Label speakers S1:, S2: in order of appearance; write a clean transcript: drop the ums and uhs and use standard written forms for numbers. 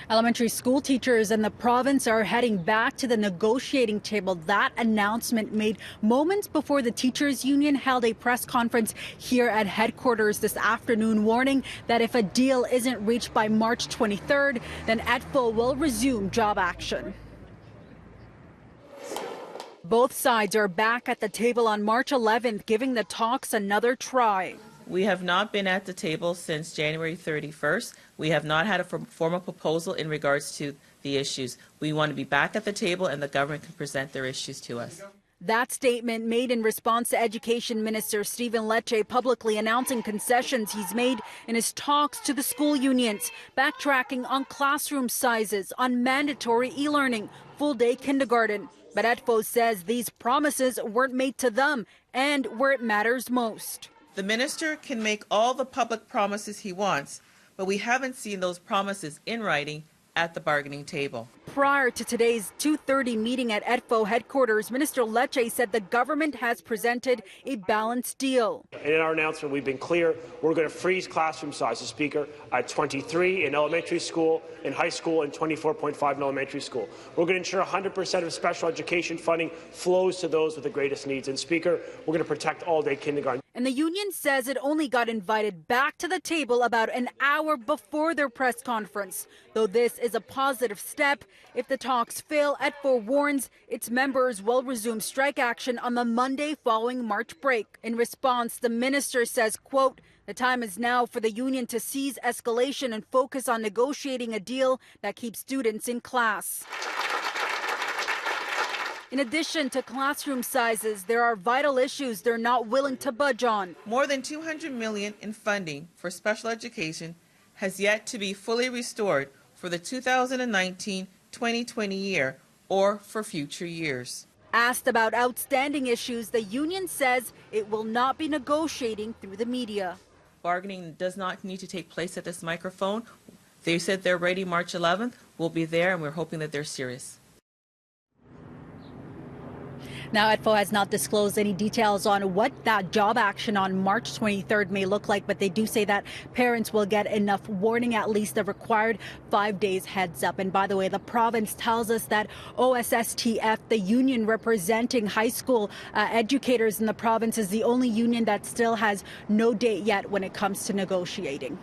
S1: Elementary school teachers in the province are heading back to the negotiating table. That announcement made moments before the teachers union held a press conference here at headquarters this afternoon, warning that if a deal isn't reached by March 23rd, then ETFO will resume job action. Both sides are back at the table on March 11th, giving the talks another try.
S2: We have not been at the table since January 31st. We have not had a formal proposal in regards to the issues. We want to be back at the table and the government can present their issues to us.
S1: That statement made in response to Education Minister Stephen Lecce publicly announcing concessions he's made in his talks to the school unions, backtracking on classroom sizes, on mandatory e-learning, full-day kindergarten. But ETFO says these promises weren't made to them and where it matters most.
S2: The minister can make all the public promises he wants, but we haven't seen those promises in writing at the bargaining table.
S1: Prior to today's 2:30 meeting at ETFO headquarters, Minister Lecce said the government has presented a balanced deal.
S3: In our announcement, we've been clear. We're going to freeze classroom sizes, Speaker, at 23 in elementary school, in high school, and 24.5 in elementary school. We're going to ensure 100% of special education funding flows to those with the greatest needs. And, Speaker, we're going to protect all-day kindergarten.
S1: And the union says it only got invited back to the table about an hour before their press conference. Though this is a positive step, if the talks fail, ETFO warns its members will resume strike action on the Monday following March break. In response, the minister says, quote, "The time is now for the union to cease escalation and focus on negotiating a deal that keeps students in class." In addition to classroom sizes, there are vital issues they're not willing to budge on.
S2: More than $200 million in funding for special education has yet to be fully restored for the 2019-2020 year or for future years.
S1: Asked about outstanding issues, the union says it will not be negotiating through the media.
S2: Bargaining does not need to take place at this microphone. They said they're ready March 11th. We'll be there, and we're hoping that they're serious.
S1: Now, ETFO has not disclosed any details on what that job action on March 23rd may look like, but they do say that parents will get enough warning, at least the required 5 days heads up. And by the way, the province tells us that OSSTF, the union representing high school educators in the province, is the only union that still has no date yet when it comes to negotiating.